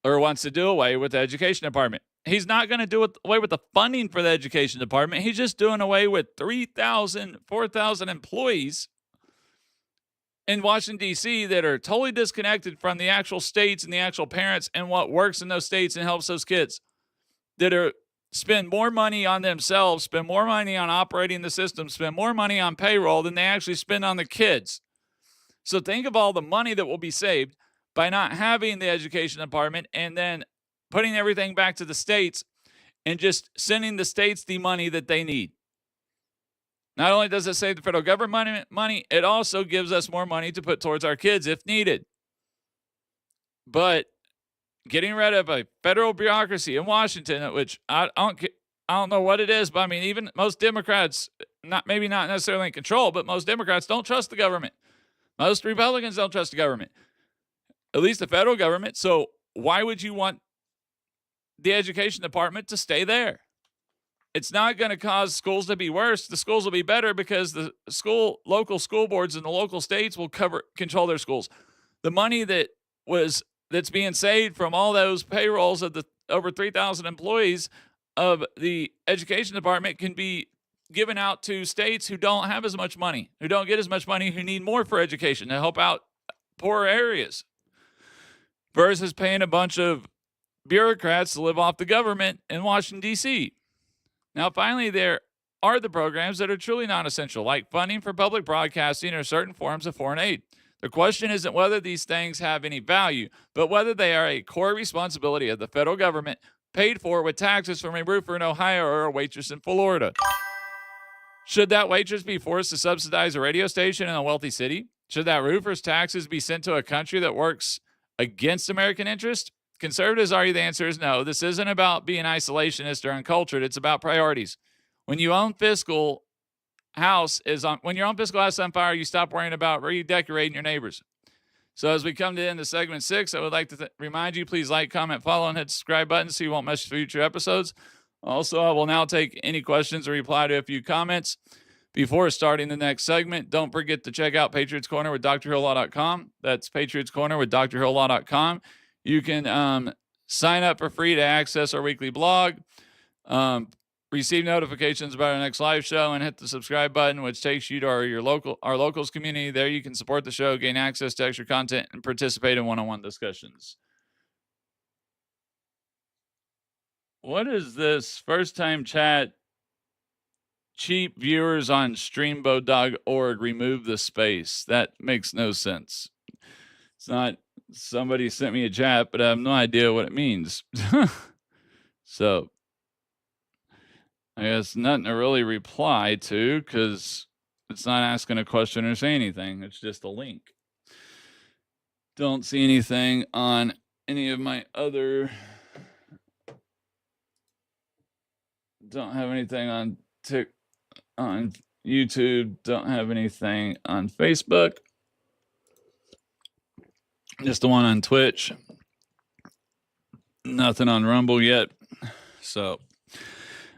or wants to do away with the education department. He's not going to do away with the funding for the education department. He's just doing away with 3,000, 4,000 employees in Washington, D.C. that are totally disconnected from the actual states and the actual parents and what works in those states and helps those kids, that are spend more money on themselves, spend more money on operating the system, spend more money on payroll than they actually spend on the kids. So think of all the money that will be saved by not having the education department and then putting everything back to the states and just sending the states the money that they need. Not only does it save the federal government money, it also gives us more money to put towards our kids if needed. But getting rid of a federal bureaucracy in Washington, which I don't know what it is, but I mean, even most Democrats, maybe not necessarily in control, but most Democrats don't trust the government. Most Republicans don't trust the government, at least the federal government. So why would you want the education department to stay there? It's not going to cause schools to be worse. The schools will be better because the local school boards in the local states will control their schools. The money that's being saved from all those payrolls of the over 3,000 employees of the education department can be given out to states who don't have as much money, who don't get as much money, who need more for education to help out poorer areas, versus paying a bunch of bureaucrats to live off the government in Washington, D.C. Now, finally, there are the programs that are truly non-essential, like funding for public broadcasting or certain forms of foreign aid. The question isn't whether these things have any value, but whether they are a core responsibility of the federal government, paid for with taxes from a roofer in Ohio or a waitress in Florida. Should that waitress be forced to subsidize a radio station in a wealthy city? Should that roofer's taxes be sent to a country that works against American interest? Conservatives argue the answer is no. This isn't about being isolationist or uncultured. It's about priorities. When your own fiscal house is on fire, you stop worrying about redecorating your neighbors. So as we come to the end of segment 6, I would like to remind you, please like, comment, follow, and hit the subscribe button so you won't miss future episodes. Also, I will now take any questions or reply to a few comments. Before starting the next segment, don't forget to check out Patriots Corner with drhilllaw.com. That's Patriots Corner with drhilllaw.com. You can sign up for free to access our weekly blog, receive notifications about our next live show, and hit the subscribe button, which takes you to our locals community. There you can support the show, gain access to extra content, and participate in one-on-one discussions. What is this? First time chat. Cheap viewers on streambo.org remove the space. That makes no sense. It's not. Somebody sent me a chat, but I have no idea what it means. So I guess nothing to really reply to because it's not asking a question or saying anything. It's just a link. Don't see anything on any of my other. Don't have anything on on YouTube. Don't have anything on Facebook. Just the one on Twitch. Nothing on Rumble yet. So,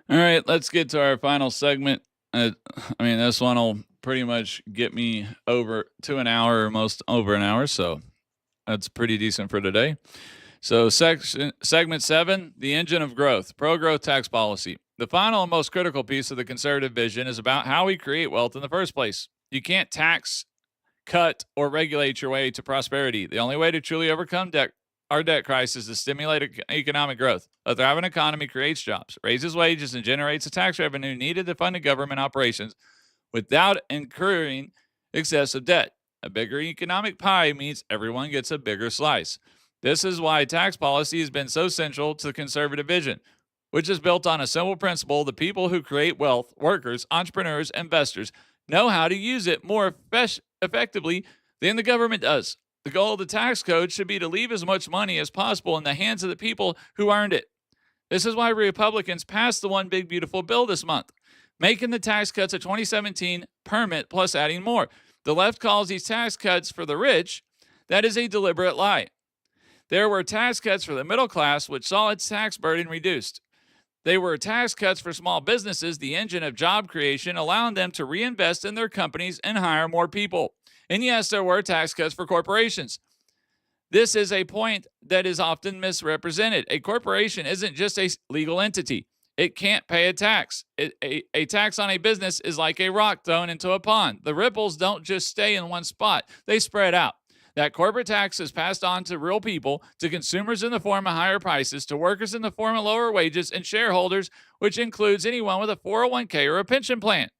all right, let's get to our final segment. This one will pretty much get me over to an hour, or most over an hour. So that's pretty decent for today. So segment 7, the engine of growth, pro-growth tax policy. The final and most critical piece of the conservative vision is about how we create wealth in the first place. You can't tax, cut, or regulate your way to prosperity. The only way to truly overcome our debt crisis is to stimulate economic growth. A thriving economy creates jobs, raises wages, and generates the tax revenue needed to fund the government operations without incurring excessive debt. A bigger economic pie means everyone gets a bigger slice. This is why tax policy has been so central to the conservative vision, which is built on a simple principle: the people who create wealth, workers, entrepreneurs, investors, know how to use it more effectively than the government does. The goal of the tax code should be to leave as much money as possible in the hands of the people who earned it. This is why Republicans passed the One Big Beautiful Bill this month, making the tax cuts of 2017 permanent plus adding more. The left calls these tax cuts for the rich. That is a deliberate lie. There were tax cuts for the middle class, which saw its tax burden reduced. They were tax cuts for small businesses, the engine of job creation, allowing them to reinvest in their companies and hire more people. And yes, there were tax cuts for corporations. This is a point that is often misrepresented. A corporation isn't just a legal entity. It can't pay a tax. A tax on a business is like a rock thrown into a pond. The ripples don't just stay in one spot, they spread out. That corporate tax is passed on to real people, to consumers in the form of higher prices, to workers in the form of lower wages, and shareholders, which includes anyone with a 401k or a pension plan.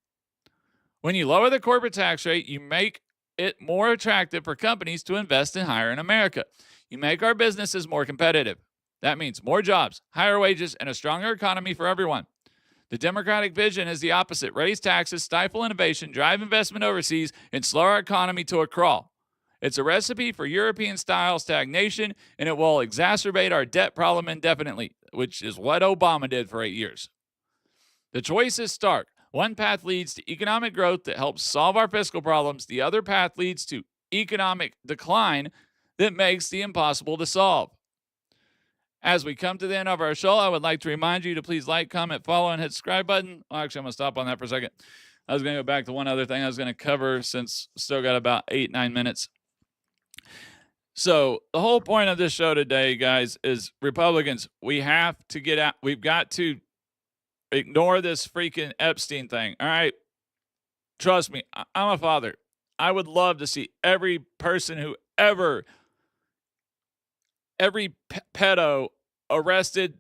When you lower the corporate tax rate, you make it more attractive for companies to invest and hire in America. You make our businesses more competitive. That means more jobs, higher wages, and a stronger economy for everyone. The Democratic vision is the opposite: raise taxes, stifle innovation, drive investment overseas, and slow our economy to a crawl. It's a recipe for European-style stagnation, and it will exacerbate our debt problem indefinitely, which is what Obama did for 8 years. The choice is stark. One path leads to economic growth that helps solve our fiscal problems. The other path leads to economic decline that makes the impossible to solve. As we come to the end of our show, I would like to remind you to please like, comment, follow, and hit the subscribe button. Well, actually, I'm going to stop on that for a second. I was going to go back to one other thing I was going to cover, since still got about 8-9 minutes. So the whole point of this show today, guys, is Republicans, we have to get out. We've got to ignore this freaking Epstein thing. All right. Trust me, I'm a father. I would love to see every person who every pedo arrested,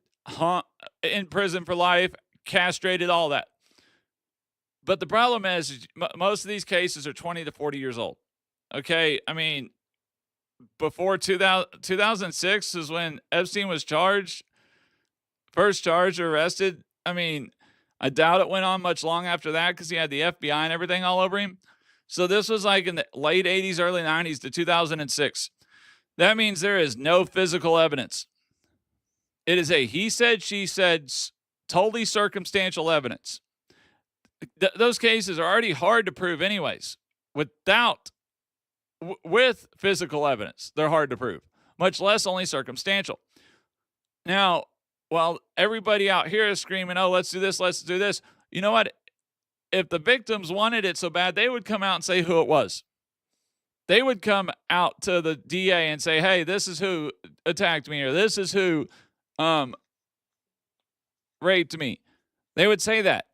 in prison for life, castrated, all that. But the problem is most of these cases are 20 to 40 years old. Okay. I mean, before 2006 is when Epstein was first charged or arrested. I mean, I doubt it went on much long after that, because he had the FBI and everything all over him. So this was like in the late 80s, early 90s to 2006. That means there is no physical evidence. It is a he said, she said, totally circumstantial evidence. Those cases are already hard to prove anyways. With physical evidence, they're hard to prove, much less only circumstantial. Now, while everybody out here is screaming, oh, let's do this, you know what? If the victims wanted it so bad, they would come out and say who it was. They would come out to the DA and say, hey, this is who attacked me, or this is who raped me. They would say that.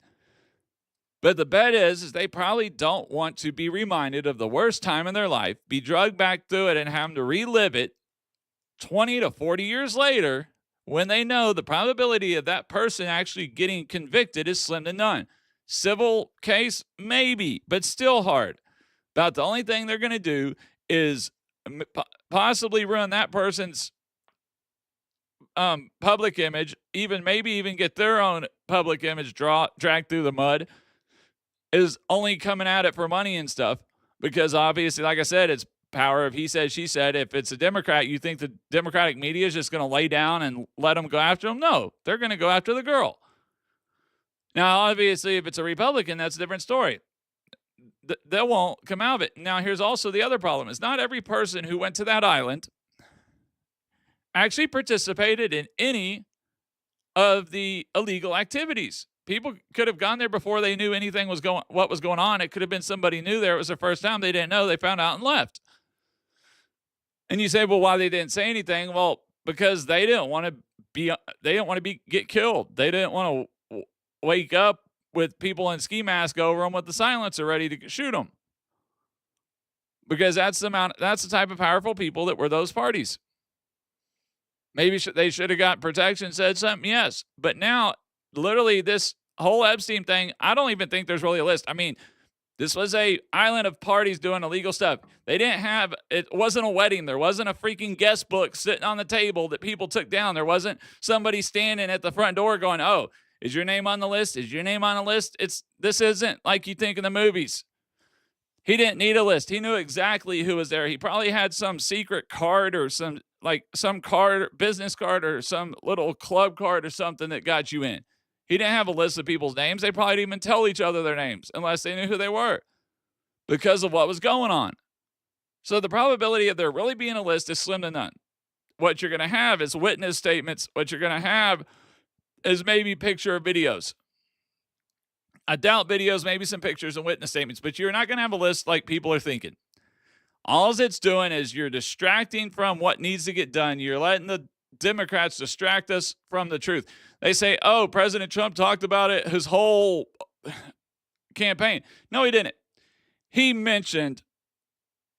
But the bet is they probably don't want to be reminded of the worst time in their life, be drugged back through it, and have them to relive it 20 to 40 years later, when they know the probability of that person actually getting convicted is slim to none. Civil case, maybe, but still hard. About the only thing they're going to do is possibly ruin that person's public image, maybe even get their own public image dragged through the mud, is only coming at it for money and stuff. Because obviously, like I said, it's power of he said, she said. If it's a Democrat, you think the Democratic media is just going to lay down and let them go after them? No, they're going to go after the girl. Now, obviously, if it's a Republican, that's a different story. They won't come out of it. Now, here's also the other problem: is not every person who went to that island actually participated in any of the illegal activities. People could have gone there before they knew anything what was going on. It could have been somebody new there. It was their first time. They didn't know. They found out and left. And you say, well, why they didn't say anything? Well, because they didn't want to get killed. They didn't want to wake up with people in ski masks over them with the silencer ready to shoot them. Because that's the type of powerful people that were those parties. Maybe they should have got protection, said something, yes. But now, literally, this whole Epstein thing, I don't even think there's really a list. I mean, this was a island of parties doing illegal stuff. It wasn't a wedding. There wasn't a freaking guest book sitting on the table that people took down. There wasn't somebody standing at the front door going, oh, is your name on the list? Is your name on a list? This isn't like you think in the movies. He didn't need a list. He knew exactly who was there. He probably had some secret card or some card, business card, or some little club card or something that got you in. He didn't have a list of people's names. They probably didn't even tell each other their names unless they knew who they were, because of what was going on. So the probability of there really being a list is slim to none. What you're going to have is witness statements. What you're going to have is maybe picture or videos. I doubt videos, maybe some pictures and witness statements, but you're not going to have a list like people are thinking. All it's doing is you're distracting from what needs to get done. You're letting the Democrats distract us from the truth. They say, oh, President Trump talked about it his whole campaign. No, he didn't. He mentioned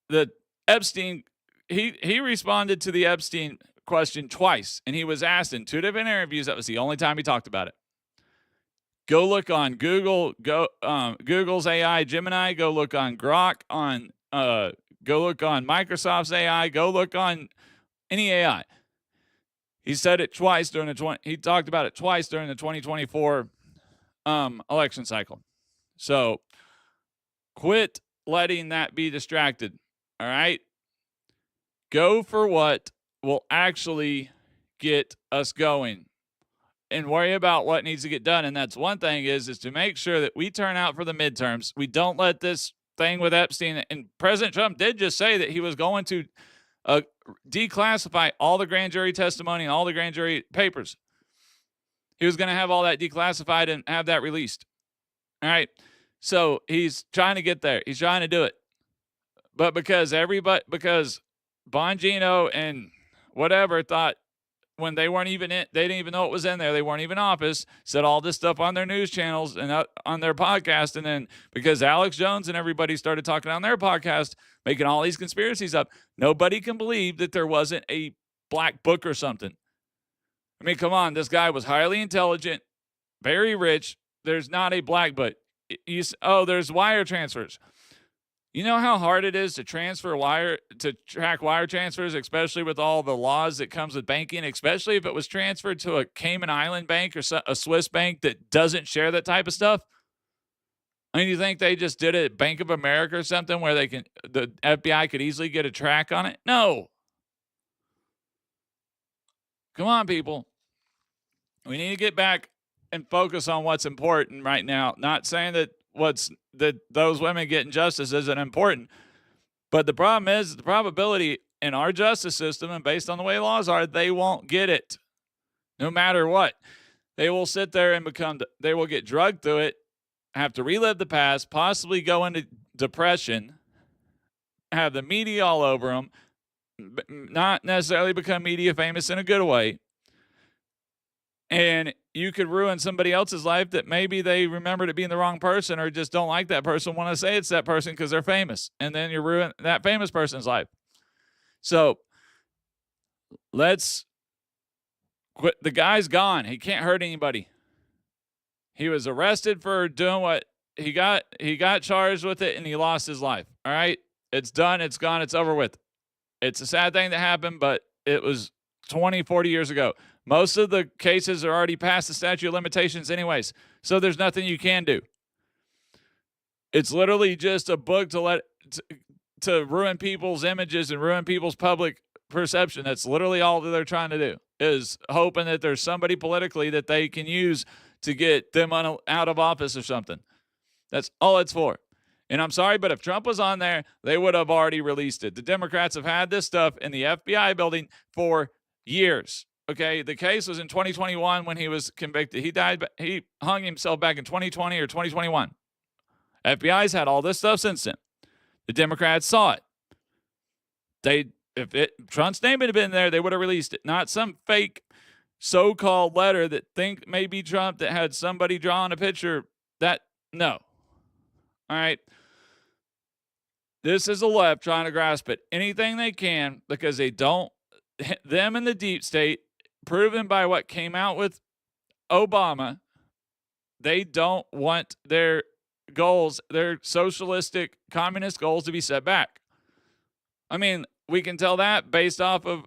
the Epstein. He responded to the Epstein question twice, and he was asked in 2 different interviews. That was the only time he talked about it. Go look on Google, Google's AI Gemini. Go look on Grok. Go look on Microsoft's AI. Go look on any AI. He said it twice during he talked about it twice during the 2024 election cycle. So quit letting that be distracted. All right. Go for what will actually get us going and worry about what needs to get done. And that's one thing is to make sure that we turn out for the midterms. We don't let this thing with Epstein, and President Trump did just say that he was going to declassify all the grand jury testimony and all the grand jury papers. He was going to have all that declassified and have that released. All right. So he's trying to get there. He's trying to do it. But because Bongino and whatever thought when they weren't even in, they didn't even know what was in there. They weren't even in office, said all this stuff on their news channels and on their podcast. And then because Alex Jones and everybody started talking on their podcast, making all these conspiracies up, nobody can believe that there wasn't a black book or something. I mean, come on, this guy was highly intelligent, very rich. There's not a black book. There's wire transfers. You know how hard it is to track wire transfers, especially with all the laws that comes with banking, especially if it was transferred to a Cayman Island bank or a Swiss bank that doesn't share that type of stuff? I mean, you think they just did it at Bank of America or something where the FBI could easily get a track on it? No. Come on, people. We need to get back and focus on what's important right now. Not saying that those women getting justice isn't important. But the problem is the probability in our justice system and based on the way laws are, they won't get it no matter what. They will sit there and they will get drugged through it, have to relive the past, possibly go into depression, have the media all over them, not necessarily become media famous in a good way. And you could ruin somebody else's life that maybe they remember to being the wrong person or just don't like that person, want to say it's that person because they're famous. And then you ruin that famous person's life. So let's quit. The guy's gone. He can't hurt anybody. He was arrested for doing what he got charged with it and he lost his life. All right. It's done. It's gone. It's over with. It's a sad thing that happened, but it was 20, 40 years ago. Most of the cases are already past the statute of limitations anyways, so there's nothing you can do. It's literally just a book to ruin people's images and ruin people's public perception. That's literally all that they're trying to do, is hoping that there's somebody politically that they can use to get them out of office or something. That's all it's for. And I'm sorry, but if Trump was on there, they would have already released it. The Democrats have had this stuff in the FBI building for years. Okay, the case was in 2021 when he was convicted. He hung himself back in 2020 or 2021. FBI's had all this stuff since then. The Democrats saw it. If Trump's name had been there, they would have released it. Not some fake so-called letter that think may be Trump that had somebody drawing a picture. No. All right. This is the left trying to grasp at anything they can because they don't. Them in the deep state, proven by what came out with Obama, they don't want their goals, their socialistic communist goals, to be set back. I mean, we can tell that based off of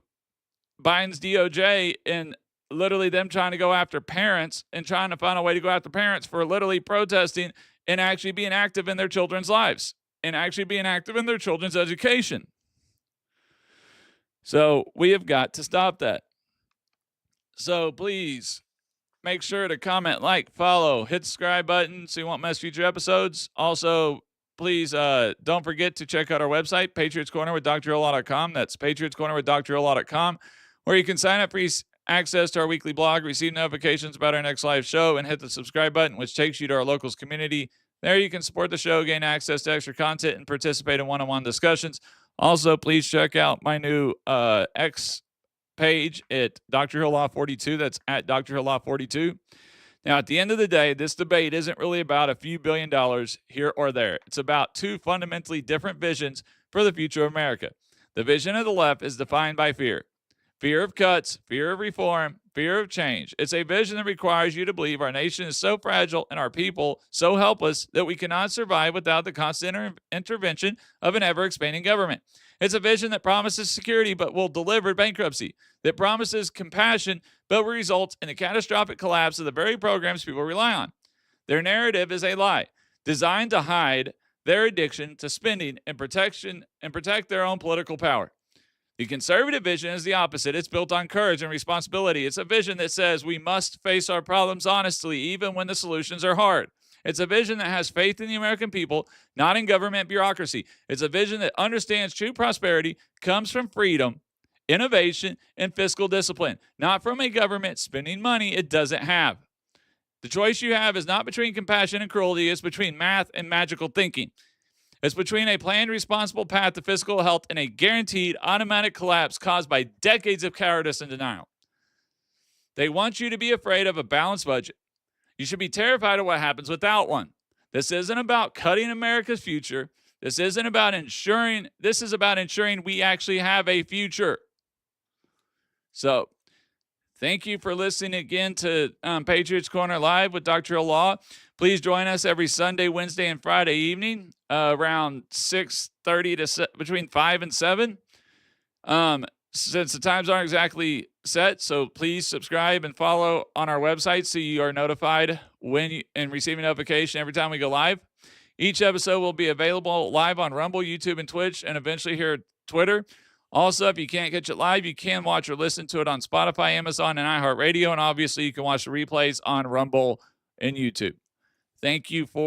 Biden's DOJ and literally them trying to go after parents and trying to find a way to go after parents for literally protesting and actually being active in their children's lives and actually being active in their children's education. So we have got to stop that. So please make sure to comment, like, follow, hit the subscribe button so you won't miss future episodes. Also, please don't forget to check out our website, Patriots Corner with DrLaw.com. That's Patriots Corner with DrLaw.com, where you can sign up for access to our weekly blog, receive notifications about our next live show, and hit the subscribe button, which takes you to our locals community. There you can support the show, gain access to extra content, and participate in one-on-one discussions. Also, please check out my new X page at Dr. Hill Law 42. That's at Dr. Hill Law 42. Now, at the end of the day, this debate isn't really about a few $1 billion here or there. It's about two fundamentally different visions for the future of America. The vision of the left is defined by fear. Fear of cuts, fear of reform, fear of change. It's a vision that requires you to believe our nation is so fragile and our people so helpless that we cannot survive without the constant intervention of an ever-expanding government. It's a vision that promises security but will deliver bankruptcy, that promises compassion but results in the catastrophic collapse of the very programs people rely on. Their narrative is a lie, designed to hide their addiction to spending and protect their own political power. The conservative vision is the opposite. It's built on courage and responsibility. It's a vision that says we must face our problems honestly, even when the solutions are hard. It's a vision that has faith in the American people, not in government bureaucracy. It's a vision that understands true prosperity comes from freedom, innovation, and fiscal discipline, not from a government spending money it doesn't have. The choice you have is not between compassion and cruelty. It's between math and magical thinking. It's between a planned, responsible path to fiscal health and a guaranteed automatic collapse caused by decades of cowardice and denial. They want you to be afraid of a balanced budget. You should be terrified of what happens without one. This isn't about cutting America's future. This is about ensuring we actually have a future. So, thank you for listening again to Patriots Corner Live with Dr. Hill Law. Please join us every Sunday, Wednesday, and Friday evening around 6:30 to between 5 and 7. Since the times aren't exactly set, so please subscribe and follow on our website so you are notified and receive a notification every time we go live. Each episode will be available live on Rumble, YouTube, and Twitch, and eventually here at Twitter. Also, if you can't catch it live, you can watch or listen to it on Spotify, Amazon, and iHeartRadio. And obviously, you can watch the replays on Rumble and YouTube. Thank you for